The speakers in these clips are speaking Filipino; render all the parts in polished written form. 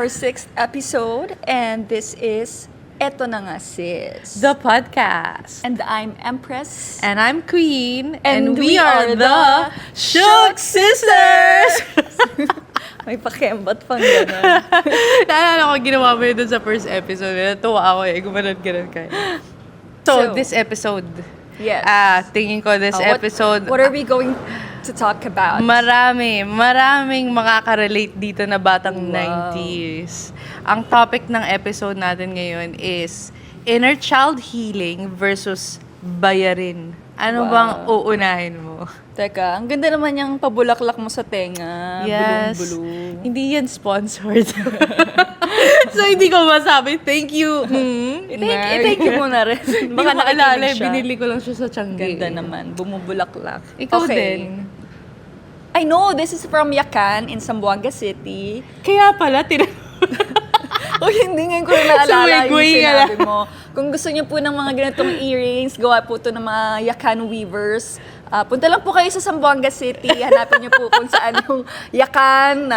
our 6th episode, and this is Eto Na Nga Sis. The podcast. And I'm Empress. And I'm Queen. And we are the Shook Sisters! May pakembat pang gano'n. Naalala ko, ginawa mo yun dun sa first episode. Natuwa ako gumanon kayo. So, this episode. Yes. Tingin ko this episode. What are we going to talk about? Maraming makaka-relate dito na batang 90s. Ang topic ng episode natin ngayon is inner child healing versus bayarin. Ano bang uunahin mo? Teka, ang ganda naman yung pabulaklak mo sa tenga. Yes. Bulong-bulong. Hindi yan sponsored. So, hindi ko masabi. Thank you. I-thank you muna rin. Baka naalala, siya. binili ko lang siya sa Tiangge. Ganda naman. Bumubulaklak. Ikaw din. I know, this is from Yakan in Zamboanga City. Kaya pala, O hindi ngayon ko na naalala yung Sumigway sinabi mo. Kung gusto niyo po ng mga ganitong earrings, gawa po ito ng mga Yakan weavers. Punta lang po kayo sa Zamboanga City. Hanapin niyo po kung saan yung Yakan.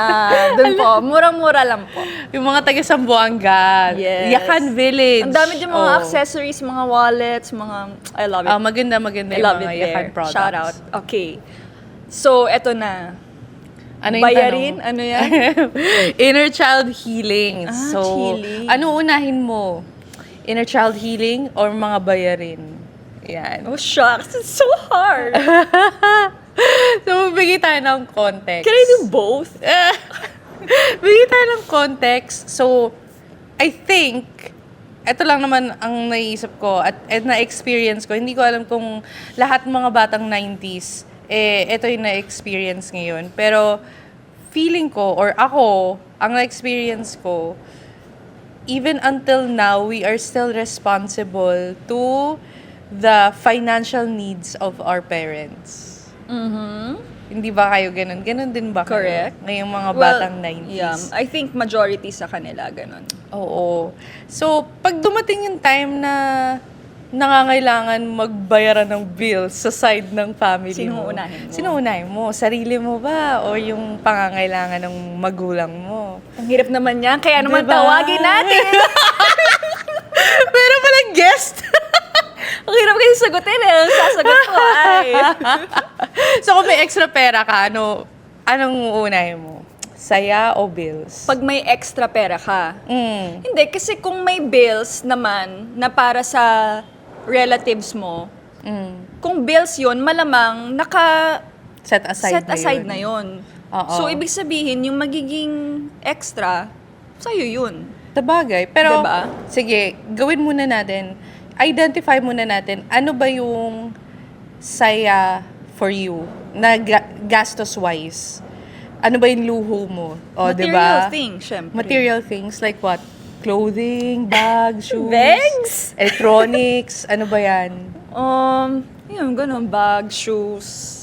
Doon po. Murang-mura lang po. Yung mga taga Zamboanga. Yes. Yakan Village. Ang dami din mga accessories, mga wallets, mga... I love it. Maganda I yung love mga it Yakan there. products. Shout out. Okay. So, eto na. Ano yung Bayarin? tanong? Ano yan? Inner child healing. So, healing. ano unahin mo? Inner child healing or mga bayarin? Yan. Oh, shucks. It's so hard. So, bigay tayo ng context. Can I do both? Bigay tayo ng context. So, I think, ito lang naman ang naisip ko at na-experience ko. Hindi ko alam kung lahat mga batang 90s, ito yung na-experience ngayon. Pero, feeling ko, or ako, ang na-experience ko, even until now, we are still responsible to the financial needs of our parents. Mm-hmm. Hindi ba kayo ganun? Ganun din ba kayo? Correct. Ngayong mga batang 90s? Yeah, I think majority sa kanila ganun. Oo. So, pag dumating yung time na nangangailangan magbayaran ng bills sa side ng family Sino mo. unahin mo? Sino unahin mo? Sarili mo ba? O yung pangangailangan ng magulang mo? Ang hirap naman yan, kaya naman Diba? tawagin natin. Pero palang guest! Ang hirap kasi sagutin Ang sasagot ko ay. So, kung may extra pera ka, anong uunahin mo? Saya o bills? Pag may extra pera ka. Mm. Hindi, kasi kung may bills naman na para sa relatives mo, kung bills yun, malamang Set aside na yun. Oo. So, ibig sabihin, yung magiging extra, sa'yo yun. Tabagay. Pero, Diba? sige, gawin muna natin. Identify muna natin, ano ba yung saya for you na gastos-wise? Ano ba yung luho mo? O, Material diba? things, syempre. Material things like what? Clothing, bags, shoes? Bags? Electronics? Ano ba yan? Yun, ganun, bag, shoes.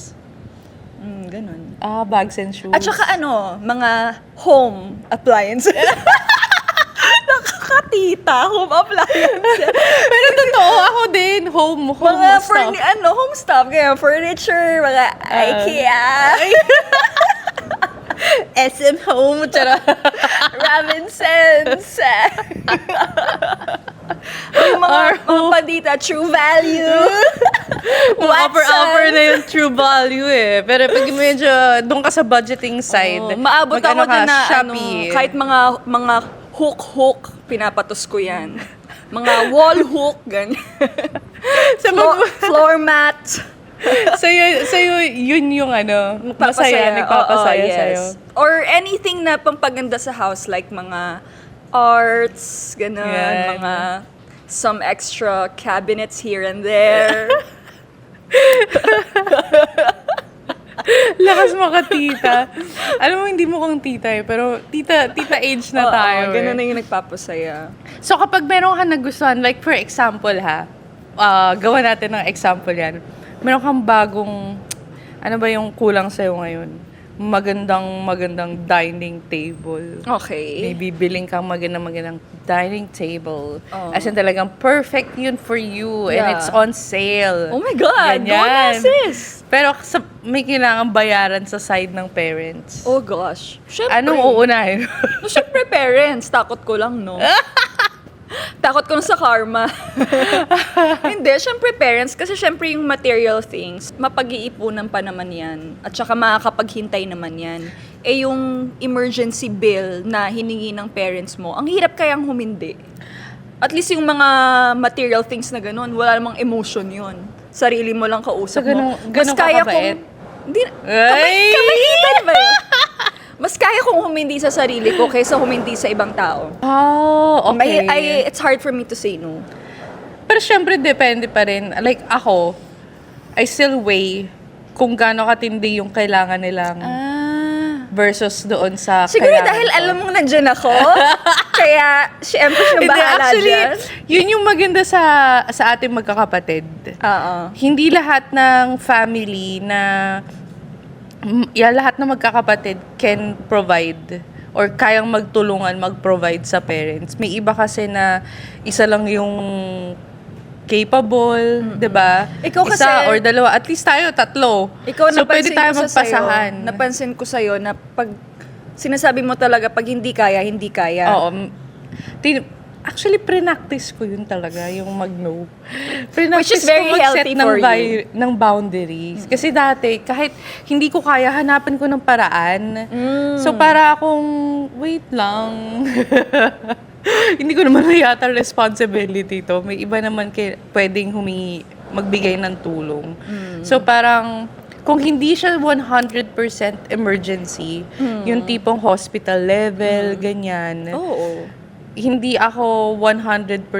Ganun. Bags and shoes. At saka mga home appliances. Nakakatita, home appliances. Pero totoo, ako din. Home Mga stuff. home stuff, kaya furniture, mga IKEA. SM Home, Robinsons. Yung mga pandita, True Value. Offer na yung true value eh. Pero pag medyo doon ka sa budgeting side, Maabot ako ka, dyan na Shopee. kahit mga hook, pinapatos ko yan. Mga wall hook, ganyan. So, Floor mat. sa'yo, yun yung masaya, nagpapasaya yes. sa'yo. Or anything na pampaganda sa house, like mga arts, ganun, Yan. mga some extra cabinets here and there. Lakas mo ka, tita. Alam mo, hindi mo kang tita eh, pero tita age na tayo. Ganun na yung nagpapasaya. So, kapag meron ka nagustuhan, like for example gawa natin ng example yan. Meron kang bagong, ano ba yung kulang sa'yo ngayon? Magandang dining table. Okay. May bibiling kang magandang dining table. Oh. As in talagang perfect yun for you and Yeah. it's on sale. Oh my God! Ganyan. Go na, sis! Pero may kailangan bayaran sa side ng parents? Oh gosh. Syempre. Anong uunahin? No, syempre parents. Takot ko lang, no? Takot ko sa karma. Hindi, syempre parents. Kasi syempre yung material things, mapag-iipunan pa naman yan. At saka makakapaghintay naman yan. Eh yung emergency bill na hiningi ng parents mo, ang hirap kayang humindi. At least yung mga material things na ganun, wala namang emotion yun. Sarili mo lang kausap So, ganun- mo. ganun ka kabait? Hindi, Ay! kabaitan ba yun? Mas kaya kong humindi sa sarili ko kaysa humindi sa ibang tao. Oh, okay. It's hard for me to say no. Pero syempre, depende pa rin. Like, ako, I still weigh kung gaano katindi yung kailangan nilang versus doon sa Siguro kailangan dahil ko. alam mong nandiyan ako, kaya syempre siya Hindi, bahala actually, dyan. yun yung maganda sa ating magkakapatid. Oo. Hindi lahat ng family na lahat ng magkakapatid can provide or kayang magtulungan mag-provide sa parents. May iba kasi na isa lang yung capable, 'di ba? Ikaw kasi- isa or dalawa, at least tayo tatlo. Ikaw, so pwede napansin tayo ko sa sayo, magpasahan. napansin ko sa'yo na pag sinasabi mo talaga, pag hindi kaya, hindi kaya. Oo. Actually, pre-practice ko yun talaga, yung mag-no. Which is very healthy for you. ng boundaries. Kasi dati, kahit hindi ko kaya, hanapan ko ng paraan. So, para akong, wait lang. Hindi ko naman yata responsibility to. May iba naman pwedeng magbigay ng tulong. So, parang, kung hindi siya 100% emergency, yung tipong hospital level, ganyan, Oo. hindi ako 100%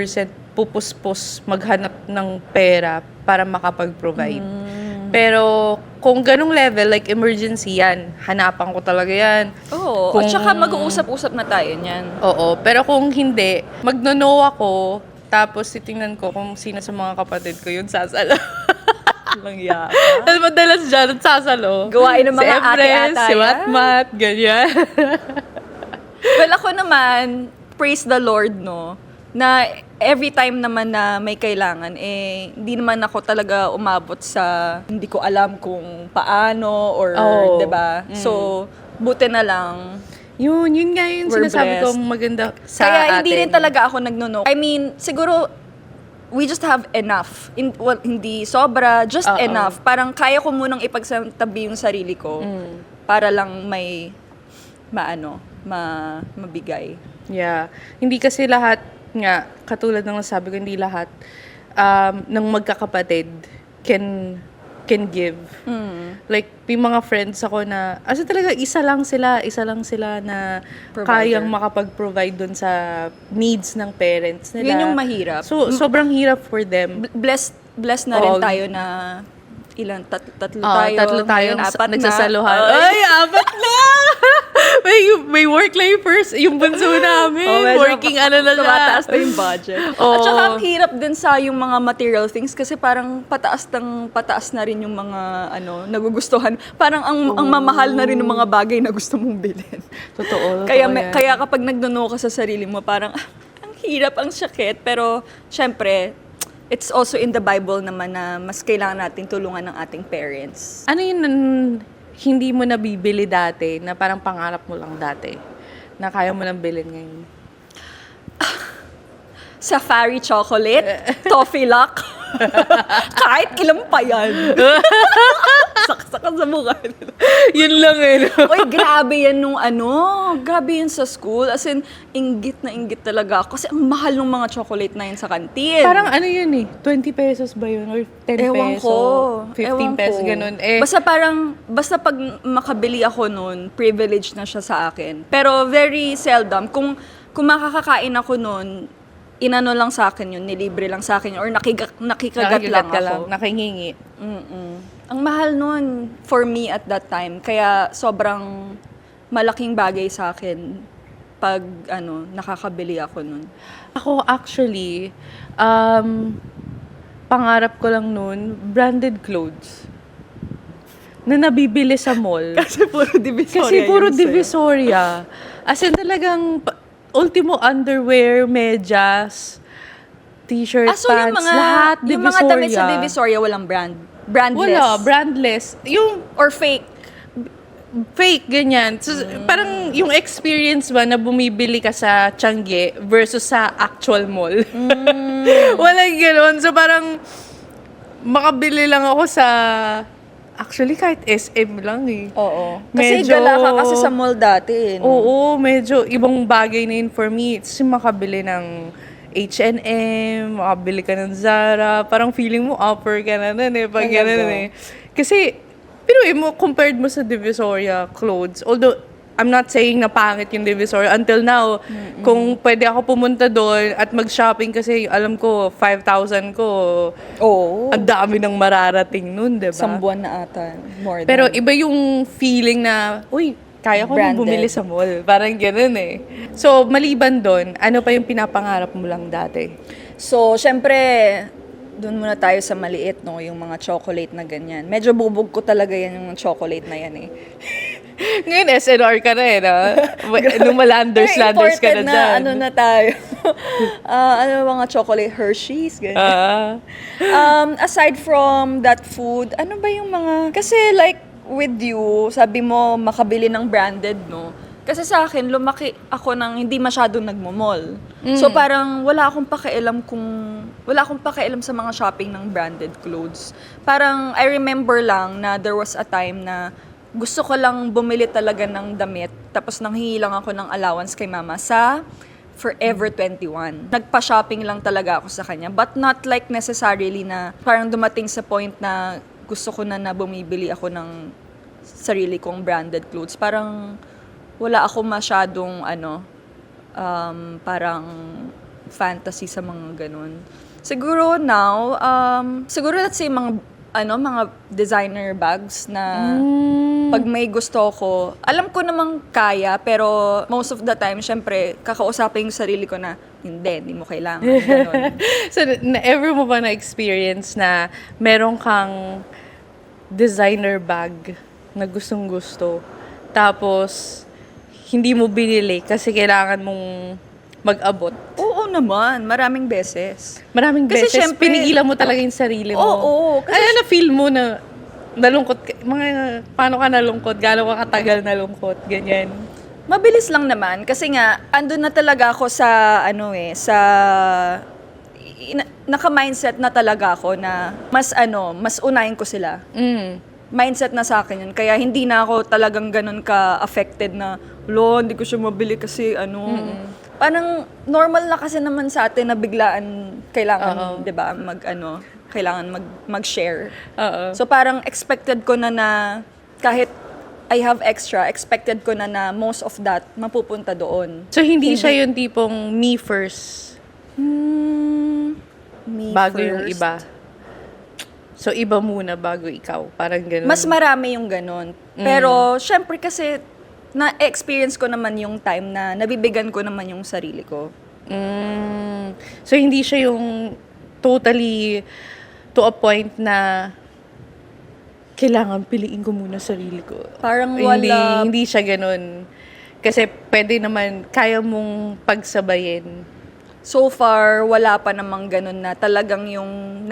pupuspos maghanap ng pera para makapag-provide. Pero kung ganong level, like emergency yan, hanapan ko talaga yan. Oo. Kung- At saka mag-uusap-usap na tayo niyan. Oo, pero kung hindi, magno-no ako, tapos titingnan ko kung sino sa mga kapatid ko yun sasalo. Lang yaka. Tapos madalas dyan, sasalo. Gawain ng mga si Efren, ate-ata si yan. Matmat, ganyan. Well, ako naman, praise the Lord, no, na every time naman na may kailangan, eh, hindi naman ako talaga umabot sa hindi ko alam kung paano or, Oh. 'di ba? So, buti na lang. Yun nga yung We're sinasabi ko blessed. maganda sa Kaya atin. hindi rin talaga ako nagno-no. I mean, siguro, we just have enough. Well, hindi sobra, just Oo. enough. Parang kaya ko munang ipagsantabi yung sarili ko para lang may mabigay. Yeah. Hindi kasi lahat nga, katulad ng nasabi ko, hindi lahat ng magkakapatid can give. Like, may mga friends ako na, talaga isa lang sila na Provider. kayang makapag-provide dun sa needs ng parents nila. Yun yung mahirap. So, sobrang hirap for them. Blessed na rin Oo. tayo na tatlo Oo, tayo. tatlo tayong Ngayon, apat nagsasaluhan. na. Ay, apat na! may work-life first. Yung bunso namin. medyo Working na siya. tumataas na yung budget. Oo. At saka ang hirap din sa yung mga material things kasi parang pataas na rin yung mga nagugustuhan. Parang ang mamahal na rin ng mga bagay na gusto mong bilhin. Totoo. Kaya kapag nagno ka sa sarili mo, parang ang hirap, ang sakit. Pero syempre, it's also in the Bible naman na mas kailangan natin tulungan ng ating parents. Ano yun hindi mo nabibili dati, na parang pangarap mo lang dati, na kaya mo nang bilhin ngayon? Safari chocolate, toffee lock, kahit ilan pa yan. Saksakan sa mukha nila. Yun lang eh. No? Uy, grabe yan grabe yan sa school. As in, inggit na inggit talaga ako. Kasi ang mahal ng mga chocolate na yun sa kantin. Parang ano yun eh, 20 pesos ba yun? Or 10 Ewan peso? ko. 15 pesos, ganun. Eh, Basta pag makabili ako nun, privilege na siya sa akin. Pero very seldom. Kung makakakain ako nun, inano lang sa akin yun, nilibre lang sa akin yun, or nakikagat lang ka ako. nakihingi. Ang mahal nun for me at that time. Kaya sobrang malaking bagay sa akin pag nakakabili ako nun. Ako actually, pangarap ko lang nun, branded clothes. Na nabibili sa mall. Kasi puro Divisoria. Kasi puro yun sa'yo. Divisoria. As in talagang ultimo underwear, medyas, t-shirt, So pants, lahat yung Divisoria. mga damit sa Divisoria walang brand. Brandless. Wala, brandless. Yung Or fake. fake, ganyan. So, parang yung experience ba na bumibili ka sa Tiangge versus sa actual mall. Walang gano'n. So, parang makabili lang ako sa... Actually, kahit SM lang eh. Oo. Kasi Medyo- gala ka kasi sa mall dati. No? Oo, medyo ibang bagay na yun for me. Kasi makabili ng H&M, makabili ka ng Zara, parang feeling mo upper ka na nun eh, pag Talaga? gano'n eh. Kasi, pero mo, compared mo sa Divisoria clothes, although, I'm not saying na pangit yung Divisoria. Until now, kung pwede ako pumunta doon at mag-shopping kasi alam ko, 5,000 ko, Oo. ang dami ng mararating nun, diba? Isang buwan na ata. More than. Pero iba yung feeling na, uy, kaya ko nang Branded. bumili sa mall. Parang ganun eh. So, maliban doon, ano pa yung pinapangarap mo lang dati? So, syempre, doon muna tayo sa maliit, no? Yung mga chocolate na ganyan. Medyo bubog ko talaga yan yung chocolate na yan eh. Ngayon, SNR ka na eh, no? Nung malanders-landers ka na Imported dyan. ano na tayo. Ano mga chocolate Hershey's, ganyan. Aside from that food, ano ba yung mga... Kasi like, with you, sabi mo, makabili ng branded, no? Kasi sa akin, lumaki ako ng hindi masyadong nagmo-mall. So parang wala akong pakialam sa mga shopping ng branded clothes. Parang I remember lang na there was a time na gusto ko lang bumili talaga ng damit, tapos nanghihingi lang ako ng allowance kay mama sa Forever 21. Nagpa-shopping lang talaga ako sa kanya, but not like necessarily na parang dumating sa point na gusto ko na bumibili ako ng sarili kong branded clothes. Parang wala ako masyadong parang fantasy sa mga ganun. Siguro now, siguro let's say mga designer bags na pag may gusto ko, alam ko namang kaya, pero most of the time, syempre, kakausapin yung sarili ko na, hindi mo kailangan. Ganun. So, ever mo ba na-experience na meron kang designer bag na gustong-gusto, tapos hindi mo binili kasi kailangan mong mag-abot? Oo naman, maraming beses. Maraming Kasi beses, syempre- pinigilan mo talaga yung sarili mo. Oo, kasi Ano na-feel mo na nalungkot ka? Paano ka nalungkot? Gano'n ka katagal nalungkot? Ganyan. Mabilis lang naman kasi nga andun na talaga ako sa naka-mindset na talaga ako na mas unahin ko sila. Mindset na sa akin yun. Kaya hindi na ako talagang ganun ka-affected na, hindi ko siya mabili kasi Parang normal na kasi naman sa atin na biglaan kailangan, 'di ba, kailangan mag-share. Oo. So parang expected ko na kahit I have extra, expected ko na most of that mapupunta doon. So, hindi siya yung tipong me first, Me bago yung first. iba. So, iba muna bago ikaw. Parang ganun. Mas marami yung ganun. Pero syempre kasi na-experience ko naman yung time na nabibigyan ko naman yung sarili ko. So, hindi siya yung totally to a point na kailangan piliin ko muna sarili ko. Parang wala. Hindi siya ganun. Kasi pwede naman, kaya mong pagsabayin. So far, wala pa namang ganun na talagang yung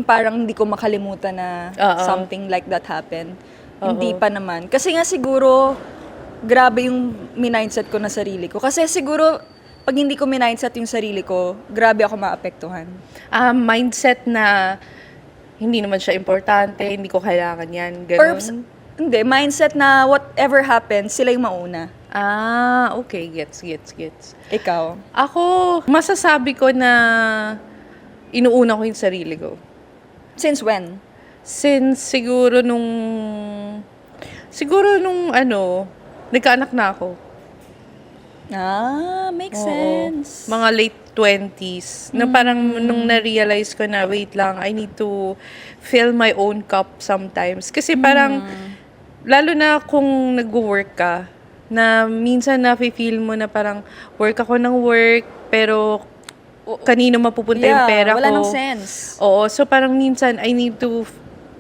parang hindi ko makalimutan na something like that happened. Hindi pa naman. Kasi nga siguro, grabe yung mindset ko na sarili ko. Kasi siguro, pag hindi ko mindset yung sarili ko, grabe ako maapektuhan. Mindset na hindi naman siya importante, hindi ko kailangan yan. Ganun. Hindi, mindset na whatever happens, sila yung mauna. Okay. Gets. Ikaw? Ako, masasabi ko na inuuna ko yung sarili ko. Since when? Since siguro nung nagkaanak na ako. Makes Oo. sense. Mga late 20s. Na parang nung na-realize ko na, wait lang, I need to fill my own cup sometimes. Kasi parang, lalo na kung nag-work ka, na minsan na-feel mo na parang work ako ng work, pero kanino mapupunta yung pera ko. Wala nang sense. Oo, so parang minsan I need to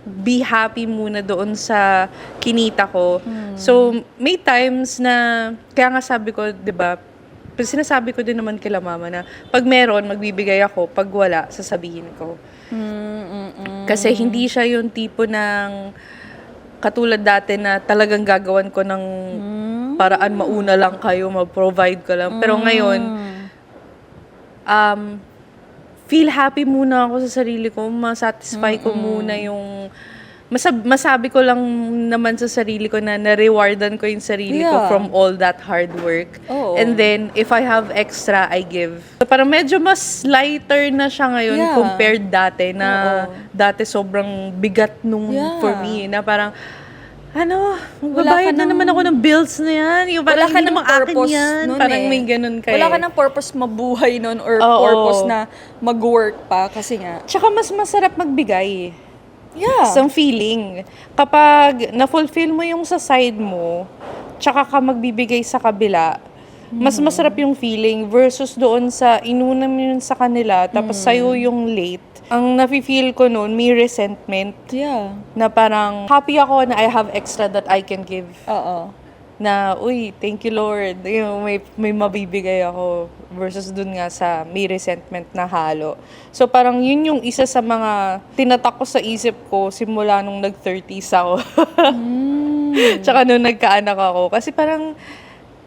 be happy muna doon sa kinita ko. So, may times na, kaya nga sabi ko, 'di ba, sinasabi ko din naman kila mama na, pag meron, magbibigay ako, pag wala, sasabihin ko. Kasi hindi siya yung tipo ng katulad dati na talagang gagawan ko ng paraan mauna lang kayo, mag-provide ko lang. Pero ngayon, feel happy muna ako sa sarili ko, masatisfy ko muna yung masabi ko lang naman sa sarili ko na na-rewardan ko yung sarili ko Yeah. from all that hard work. Oo. And then, if I have extra, I give. So, parang medyo mas lighter na siya ngayon Yeah. compared dati na Oo. dati sobrang bigat nung Yeah. for me na parang Wala magbabayad ka na naman ako ng bills na yan. Yung parang Wala ka hindi ng naman akin purpose yan. nun Parang eh. may ganun kayo. Wala ka ng purpose mabuhay nun or Oo. purpose na mag-work pa kasi nga. Tsaka mas masarap magbigay. Yeah. Isang feeling. Kapag na-fulfill mo yung sa side mo, tsaka ka magbibigay sa kabila, mas masarap yung feeling versus doon sa inuna mo yun sa kanila, tapos sa'yo yung late. Ang nafe-feel ko noon, may resentment Yeah. na parang happy ako na I have extra that I can give. Oo. Na, uy, thank you Lord, yung may mabibigay ako versus dun nga sa may resentment na halo. So parang yun yung isa sa mga tinatak ko sa isip ko simula nung nag-30s ako. Tsaka nung nagkaanak ako. Kasi parang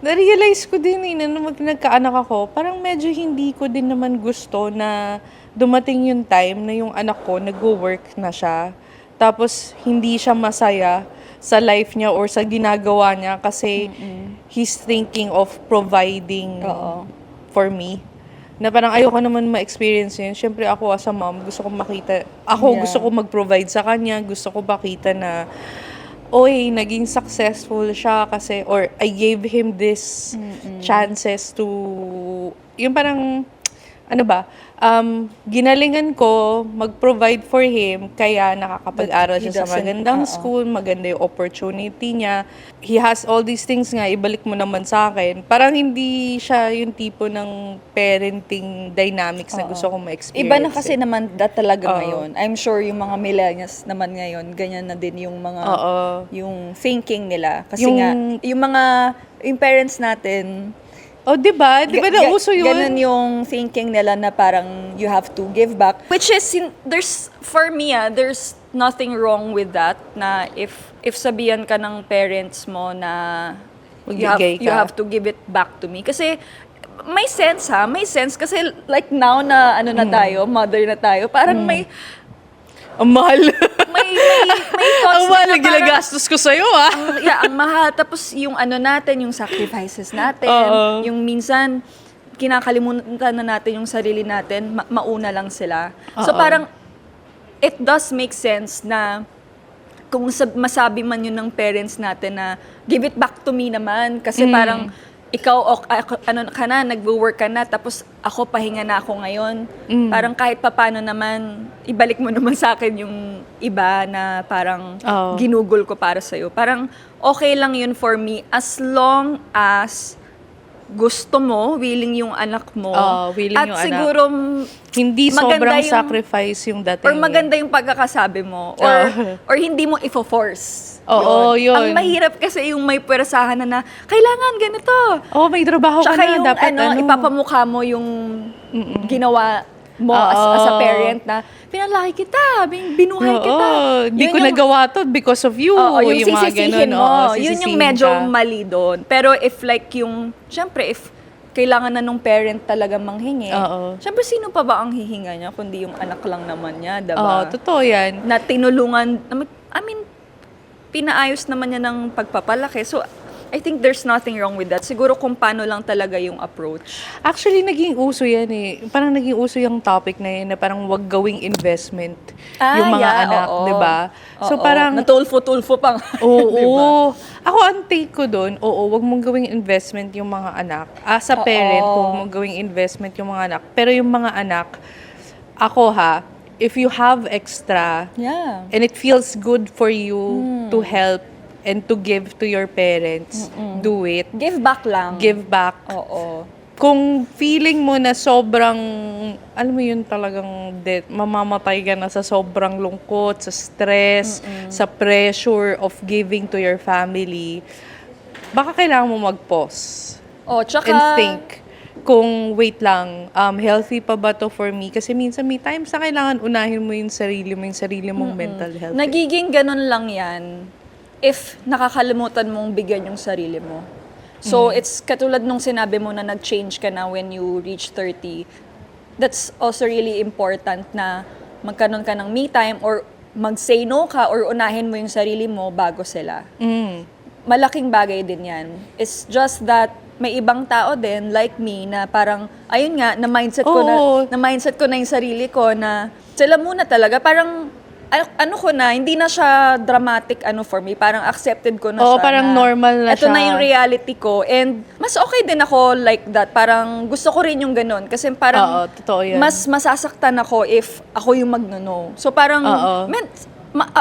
na-realize ko din na nung nagkaanak ako, parang medyo hindi ko din naman gusto na dumating yung time na yung anak ko nag-work na siya. Tapos hindi siya masaya sa life niya or sa ginagawa niya kasi he's thinking of providing Oo. for me. Na parang ayoko naman ma-experience yun. Siyempre ako as a mom, gusto ko makita, gusto ko mag-provide sa kanya, gusto ko makita na, oy, naging successful siya kasi, or I gave him this chances to, yung parang, ginalingan ko mag-provide for him, kaya nakakapag-aral But he siya sa doesn't- magandang oo. school, maganda yung opportunity niya. He has all these things nga, ibalik mo naman sa akin. Parang hindi siya yung tipo ng parenting dynamics na gusto kong ma-experience. Iba na kasi naman talaga Oo. ngayon. I'm sure yung mga millennials naman ngayon, ganyan na din yung mga Oo. yung thinking nila. Kasi Yung- nga, yung parents natin, Oh, di ba? Di ba nauso yun? ganun yung thinking nila na parang you have to give back. Which is, for me, there's nothing wrong with that na if sabihan ka ng parents mo na Magbigay you ka. have to give it back to me. Kasi may sense kasi like now na na tayo, mother na tayo, parang may Ang mahal. may thoughts Ang mahal na na ginagastos ko sa'yo, ang mahal. Tapos yung natin, yung sacrifices natin, Oo. yung minsan, kinakalimutan na natin yung sarili natin, mauna lang sila. So Oo. parang, it does make sense na kung masabi man yun ng parents natin na give it back to me naman. Kasi parang, ikaw, nagwo-work ka na, tapos ako, pahinga na ako ngayon. Parang kahit papano naman, ibalik mo naman sa akin yung iba na parang Oo. ginugol ko para sa'yo. Parang okay lang yun for me as long as gusto mo, willing yung anak mo. Oo, willing at yung anak. siguro, Hindi maganda sobrang yung- sacrifice yung dating. or maganda yung pagkakasabi mo. Or hindi mo ifo-force. Oo, yun. Ang mahirap kasi yung may pwersahan na kailangan ganito. Oh, may trabaho ka Tsaka na. yung Dapat ipapamukha mo yung ginawa mo as a parent na pinalaki kita, binuhay kita. Di Yun ko yung- nagawa to because of you. Oo, yung mga sisisihin ganun. mo. Oo, Yun yung sisisihin medyo ka. mali doon. Pero if like syempre if kailangan na nung parent talaga manghingi, Oo. syempre sino pa ba ang hihinga niya kundi yung anak lang naman niya, Oo, diba? totoo yan. Na tinulungan, pinaayos naman niya ng pagpapalaki. So, I think there's nothing wrong with that. Siguro kung paano lang talaga yung approach. Actually, naging uso yan eh. Parang naging uso yung topic na yun na parang wag gawing investment yung mga anak, oo. di ba? So Oo. parang, Natulfo-tulfo pa nga. oo. Diba? Ako, ang take ko doon, wag mong gawing investment yung mga anak. As a parent, Oo. wag mong gawing investment yung mga anak. Pero yung mga anak, if you have extra, Yeah. and it feels good for you to help and to give to your parents, do it. Give back lang. Give back. Oo. Kung feeling mo na sobrang, alam mo yun talagang mamamatay ka na sa sobrang lungkot, sa stress, sa pressure of giving to your family, baka kailangan mo mag-pause Oh, tsaka, and think. kung wait lang, healthy pa ba to for me? Kasi minsan may times na kailangan unahin mo yung sarili mong mental health. Nagiging ganun lang yan if nakakalimutan mong bigyan yung sarili mo. So, it's katulad nung sinabi mo na nag-change ka na when you reach 30. That's also really important na magkaroon ka ng me time or mag-say no ka or unahin mo yung sarili mo bago sila. Malaking bagay din yan. It's just that may ibang tao din like me na parang ayun nga na mindset ko na yung sarili ko na sila muna talaga parang ano ko na hindi na siya dramatic for me, parang accepted ko na siya parang na normal na ito siya. na yung reality ko and mas okay din ako like that, parang gusto ko rin yung ganun kasi parang totoo yan. mas masasaktan ako if ako yung magno-no. So parang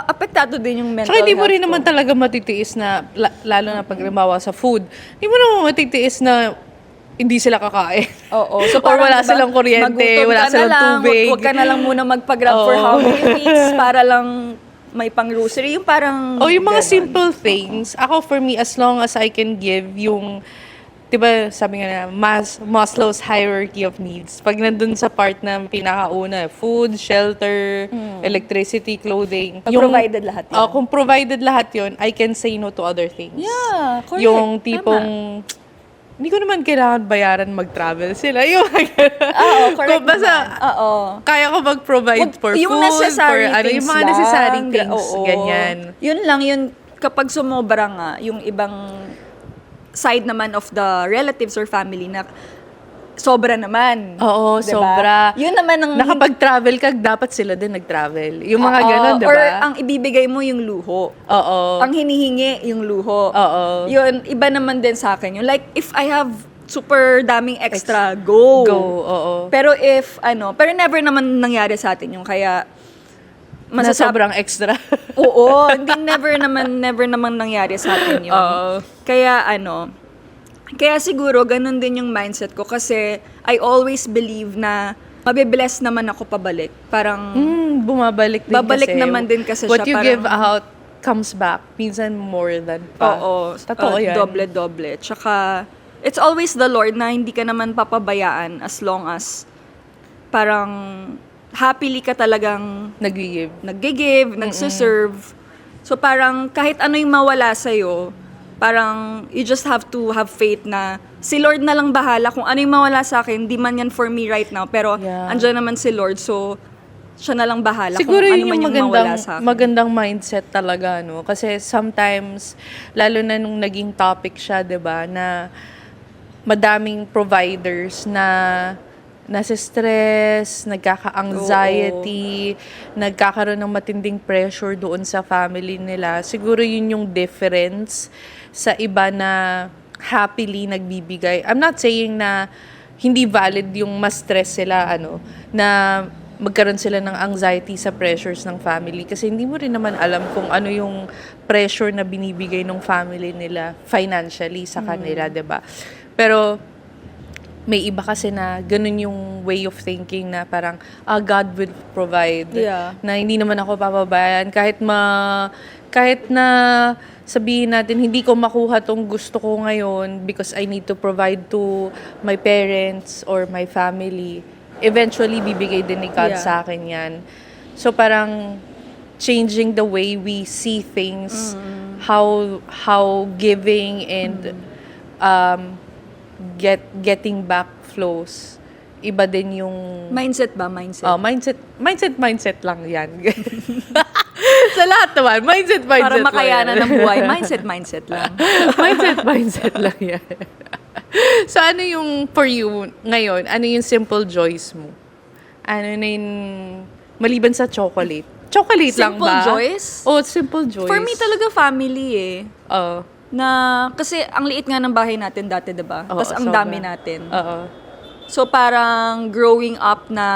apektado din yung mental Tsaka hindi mo health rin ko. naman talaga matitiis na, lalo na pag halimbawa sa food, hindi mo naman matitiis na hindi sila kakain. Oo. So Or parang, wala diba, silang kuryente, magutom wala ka na silang lang, tubig. Huwag ka na lang muna magpa-grab for how many weeks para lang may pang-grocery. Yung parang Yung mga ganon. simple things. Ako, for me, as long as I can give yung, diba, sabi nga na, Maslow's hierarchy of needs. Pag nandun sa part na pinakauna, food, shelter, electricity, clothing. Provided lahat yun. Kung provided lahat yun, I can say no to other things. Yeah, correct. Yung tipong, hindi ko naman kailangan bayaran mag-travel sila. Yung correct Kung basta, kaya ko mag-provide for yung food, necessary for things yung mga necessary lang. things, ganyan. Yun lang, yun, kapag sumobra nga, yung ibang side naman of the relatives or family na sobra naman. Oo, diba? sobra. Yun naman ang... Nakapag-travel ka, dapat sila din nag-travel. Yung mga Oo, ganun, di ba? Or ang ibibigay mo yung luho. Oo. Ang hinihingi yung luho. Oo. Yun, iba naman din sa akin. Yung like, if I have super daming extra, go. Oo. Pero pero never naman nangyari sa atin yung kaya Na sobrang extra. Oo, never naman nangyari sa atin yun. Oo. Kaya siguro ganun din yung mindset ko kasi I always believe na mabibless naman ako pabalik. Parang Bumabalik din babalik kasi. naman din kasi What siya. you Parang, give out comes back. Minsan more than pa. Oo. Totoo yan. Doble-doble. Tsaka, it's always the Lord na hindi ka naman papabayaan as long as parang happily ka talagang Nag-give. nag-give, nagsiserve. So parang kahit ano yung mawala sa'yo, parang you just have to have faith na si Lord na lang bahala. Kung ano yung mawala sa akin, di man yan for me right now. Pero Yeah. andyan naman si Lord, so siya na lang bahala Siguro kung ano yun man yung yung mawala sa akin. magandang mindset talaga, no? Kasi sometimes, lalo na nung naging topic siya, 'di ba, na madaming providers na nasa stress, nagkaka-anxiety, nagkakaroon ng matinding pressure doon sa family nila. Siguro yun yung difference sa iba na happily nagbibigay. I'm not saying na hindi valid yung mas stress sila, na magkaroon sila ng anxiety sa pressures ng family. Kasi hindi mo rin naman alam kung ano yung pressure na binibigay ng family nila financially sa kanila, 'di ba? Pero may iba kasi na ganun yung way of thinking na parang, God will provide. Yeah. Na hindi naman ako papabayaan. Kahit na sabihin natin, hindi ko makuha tong gusto ko ngayon because I need to provide to my parents or my family. Eventually, bibigay din ni God Yeah. sa akin yan. So parang changing the way we see things, how giving and getting back flows. Iba din yung Mindset ba? Mindset. mindset lang yan. Sa lahat naman, mindset Para lang makayanan yan. ng buhay. Mindset lang. mindset lang yan. So, ano yung, for you, ngayon, ano yung simple joys mo? Ano na yung, maliban sa chocolate? Chocolate lang Simple ba? joys? Simple joys. For me talaga family Oo. Na, kasi ang liit nga ng bahay natin dati, diba? Oo, Tapos ang sobra. dami natin. Oo. So parang growing up na,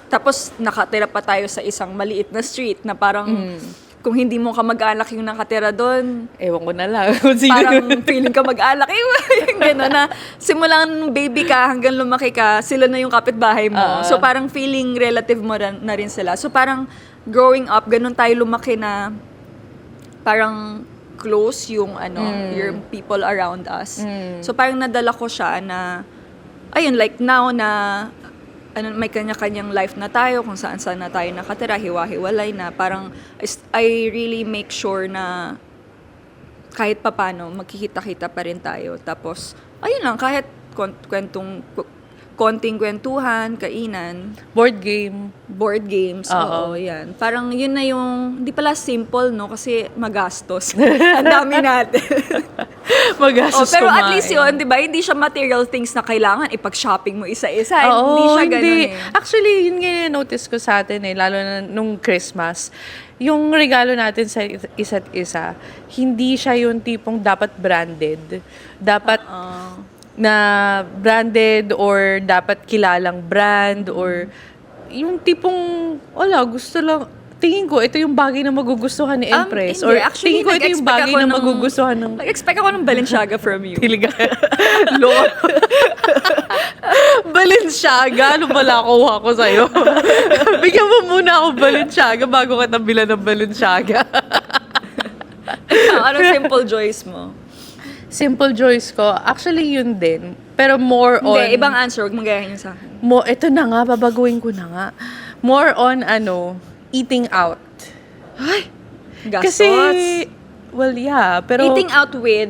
tapos nakatira pa tayo sa isang maliit na street na parang kung hindi mo ka mag-anak yung nakatira doon, Ewan ko na lang. Kung sino parang yun. feeling ka mag-alak. Yung gano'n na simulang baby ka hanggang lumaki ka, sila na yung kapitbahay mo. So parang feeling relative mo na rin sila. So parang growing up, ganun tayo lumaki na parang close yung yung people around us. So parang nadala ko siya na ayun, like now na may kanya-kanyang life na tayo, kung saan-saan na tayo nakatira, hiwa-hiwalay na, parang I really make sure na kahit papano, magkikita-kita pa rin tayo. Tapos, ayun lang, kahit konting kwentuhan, kainan, Board game. board games, Oo. oo, yan. Parang yun na yung, hindi pala simple, no? Kasi magastos. Ang dami natin. Magastos Pero at kumain. least yun, di ba? Hindi siya material things na kailangan ipag-shopping mo isa-isa. Oo, Hindi siya ganun eh. Actually, yun nga yung notice ko sa atin lalo na nung Christmas. Yung regalo natin sa isa't isa, hindi siya yung tipong dapat branded. Dapat na branded or dapat kilalang brand or yung tipong, wala, gusto lang, tingin ko, ito yung bagay na magugustuhan ni Empress. Hindi. Or Actually, tingin ko, ito yung nag-expect bagay ako na ng- magugustuhan ng... Nag-expect ako ng Balenciaga from you. Tiliga. Lord. Balenciaga? Ano pala kuha ko sa'yo? Bigyan mo muna ako Balenciaga bago kita bilan ng Balenciaga. Anong simple joys mo? Simple joys ko, actually yun din. Pero more on... Hindi, ibang answer. Huwag magayahin yun sa akin. Ito na nga, babaguhin ko na nga. More on, eating out. Gastos. Kasi, well, yeah. Pero Eating out with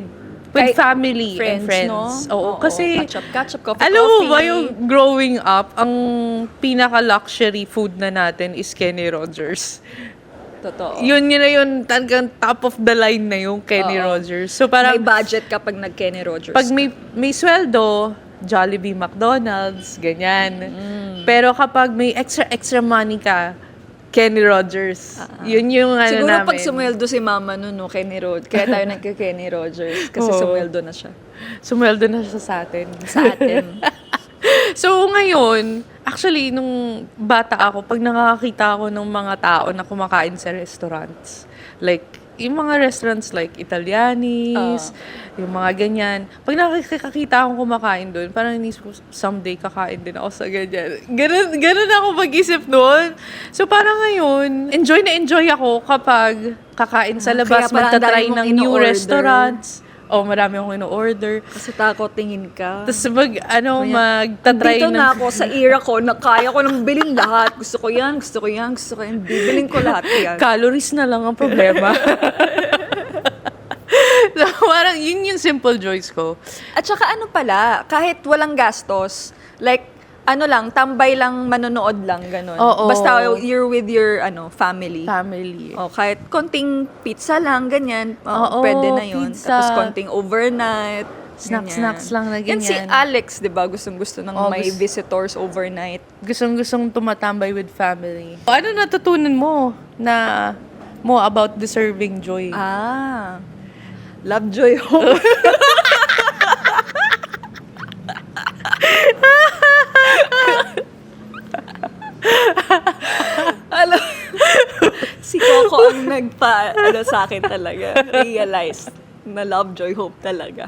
family and friends. No? Oo, kasi... Ketchup, coffee, Alam mo coffee. ba yung growing up, ang pinaka-luxury food na natin is Kenny Rogers. Totoo. Yun na yun, talagang top of the line na yung Kenny Oo. Rogers. So parang, May budget kapag nag-Kenny Rogers. pag may sweldo, Jollibee, McDonald's, ganyan. Pero kapag may extra money ka, Kenny Rogers. Yun yung Siguro namin. pag sumweldo si mama nun, no, Kenny Rogers. Kaya tayo nagka-Kenny Rogers. Kasi Oo. sumweldo na siya. Sumweldo na siya sa atin. Sa atin. So ngayon, actually, nung bata ako, pag nakakita ako ng mga tao na kumakain sa restaurants, like, yung mga restaurants like Italianis, yung mga ganyan. Pag nakakita akong kumakain doon, parang inisip ko, someday kakain din ako sa ganyan. Ganun ako mag-isip noon. So parang ngayon, enjoy na enjoy ako kapag kakain sa labas, Kaya pala ang magta-try dami mong ng new ino-order. restaurants. Marami akong ino-order. Kasi takot tingin ka. Tapos magta-try Dito ng... na ako sa era ko na kaya ko nang bilhin lahat. Gusto ko yan. Bibilin ko lahat yan. Calories na lang ang problema. So, parang yun yung simple joys ko. At saka ano pala, kahit walang gastos, like, tambay lang, manonood lang, ganun. Oo. Basta you're with your, family. Family. O, kahit konting pizza lang, ganyan, Oo, pwede na yun. pizza. Tapos konting overnight, Snacks lang na Yan si ganyan. Alex, di ba? Gustong-gusto ng Oo, may gusto- visitors overnight. Gustong tumatambay with family. Ano natutunan mo about deserving joy? Love, joy, hope. Alam, si Coco ang sa akin talaga. Realize na love, joy, hope talaga.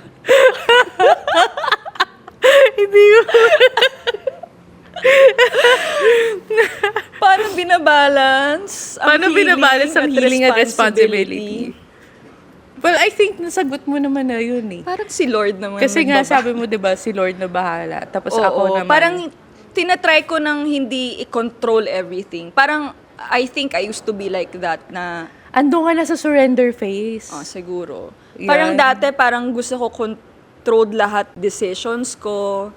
Hindi ko. Paano binabalance ang healing at responsibility? Well, I think nasagot mo naman na yun eh. Parang si Lord naman. Kasi nga nagbaba- sabi mo, 'di ba, si Lord na bahala. Tapos Oo, ako naman. parang tinatry ko nang hindi i-control everything. Parang I think I used to be like that na ando nga na sa surrender phase. siguro. Yan. Parang dati parang gusto ko control lahat decisions ko.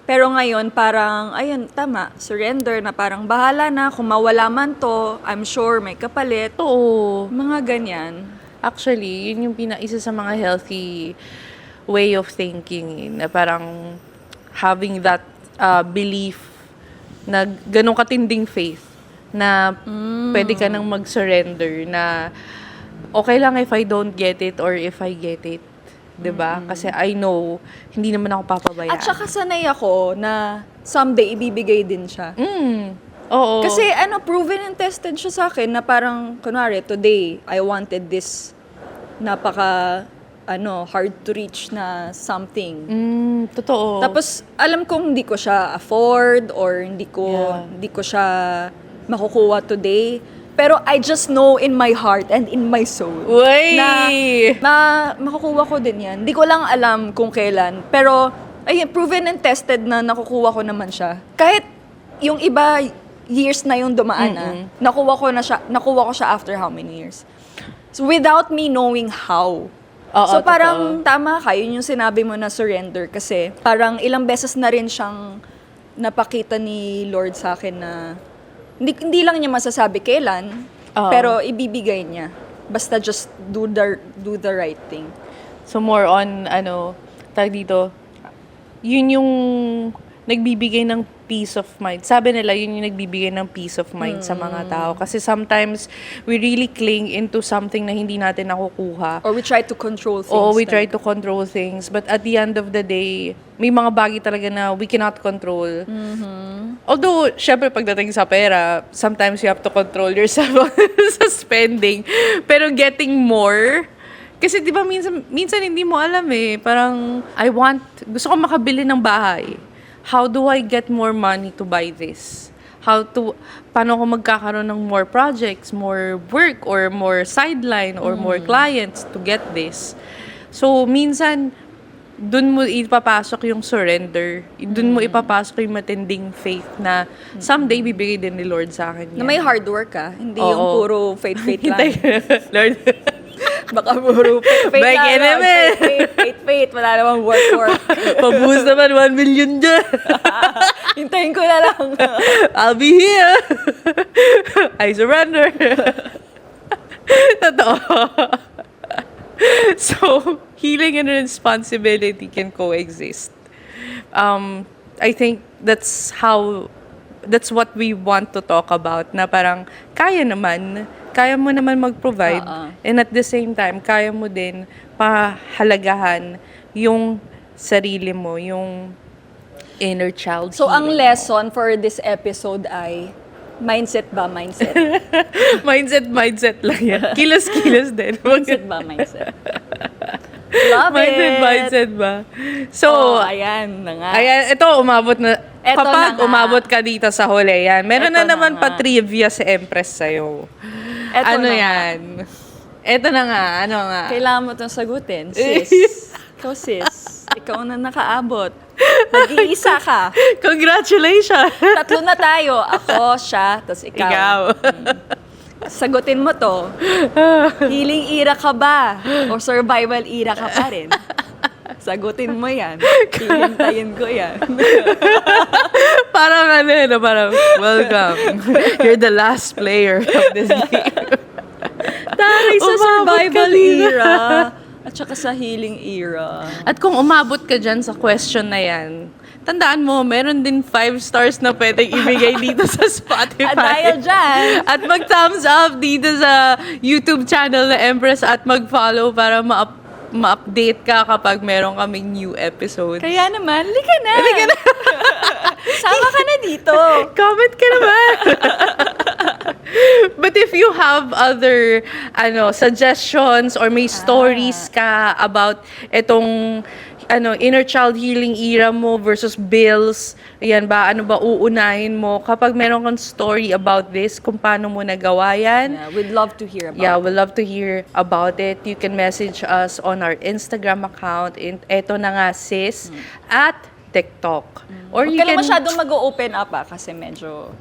Pero ngayon parang ayun tama, surrender na parang bahala na kung mawala man to, I'm sure may kapalit. Oo. Mga ganyan. Actually, yun yung isa sa mga healthy way of thinking na parang having that belief na ganun katinding faith na pwede ka nang mag-surrender na okay lang if I don't get it or if I get it. 'Di ba? Kasi I know hindi naman ako papabayaan. At saka sanay ako na someday ibibigay din siya. Oo. Kasi proven and tested siya sa akin na parang, kunwari, today, I wanted this hard to reach na something. Totoo. Tapos, alam kong hindi ko siya afford or hindi ko siya makukuha today. Pero I just know in my heart and in my soul Uy! na makukuha ko din yan. Hindi ko lang alam kung kailan. Pero ay, proven and tested na nakukuha ko naman siya. Kahit yung iba, years na yung dumaan na, nakuha ko siya after how many years? So, without me knowing how. Oo, So parang totoo. tama ka, yun yung sinabi mo na surrender kasi parang ilang beses na rin siyang napakita ni Lord sa akin na hindi lang niya masasabi kailan, Oo. pero ibibigay niya. Basta just do the right thing. So more on, tag dito, yun yung nagbibigay ng peace of mind. Sabi nila, yun yung nagbibigay ng peace of mind sa mga tao. Kasi sometimes, we really cling into something na hindi natin nakukuha. Or we try to control things. Oo, we try to control things. But at the end of the day, may mga bagay talaga na we cannot control. Although, syempre pagdating sa pera, sometimes you have to control yourself sa spending. Pero getting more, kasi di ba minsan hindi mo alam eh. Parang, gusto ko makabili ng bahay. How do I get more money to buy this? Paano ko magkakaroon ng more projects, more work, or more sideline, or more clients to get this? So, minsan, dun mo ipapasok yung surrender. Dun mo ipapasok yung matinding faith na someday bibigay din ni Lord sa akin yan. Na may hard work ka, hindi Oo. yung puro faith lang. Lord, Baka puro faith Bike lang. enemy. Faith. Wala namang work. pabuhos naman 1 million dyan. Hintayin ko na lang. I'll be here. I surrender. Totoo. So, healing and responsibility can coexist. I think that's what we want to talk about, na parang kaya mo naman mag-provide, and at the same time, kaya mo din pahalagahan yung sarili mo, yung inner child. So, ang healing mo. lesson for this episode ay, mindset ba? Mindset. mindset lang yan. Kilos din. Mindset ba? Mindset. Love it. Mindset ba? So, So, ayan na nga. ayan, ito, umabot na. Eto Kapag na nga. umabot ka dito sa huli, yan. Meron Eto na naman na nga. pa trivia si Empress sa'yo. Eto Ano na nga. yan? Eto na nga, ano nga? Kailangan mo itong sagutin, sis. Ikaw, sis. Ikaw na nakaabot. Mag-iisa ka. Congratulations! 3 na tayo. Ako, siya, tapos ikaw. Ikaw. Sagutin mo to. Healing era ka ba? O survival era ka pa rin? Sagutin mo yan. Hihintayin ko yan. Parang parang, welcome. You're the last player of this game. Taray sa Umabot ka survival din. era. At saka sa healing era. At kung umabot ka dyan sa question na yan, tandaan mo, meron din 5 stars na pwedeng ibigay dito sa Spotify. At dahil dyan, At mag-thumbs up dito sa YouTube channel na Empress at mag-follow para ma-update ka kapag meron kaming new episode. kaya naman, lika na. Sama ka na dito. Comment ka naman. But if you have other suggestions or may stories ka about itong inner child healing era mo versus bills, ayan ba, ano ba uunahin mo kapag meron kang story about this, kung paano mo nagawa yan. Yeah, we'd love to hear about Yeah, we'd love to hear about it. You can message us on our Instagram account. Eto na nga, sis, at TikTok. Or Huwag you ka lang can... masyadong mag-open up kasi medyo...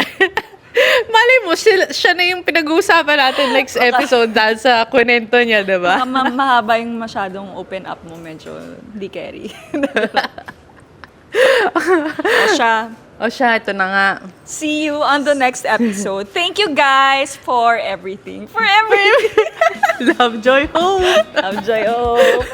Malay mo, siya na yung pinag-uusapan natin next episode dahil sa kwento niya, diba? mahaba yung masyadong open up mo, medyo di carry. O siya, ito na nga. See you on the next episode. Thank you guys for everything. For everything. Love, joy, hope! Love, joy, hope.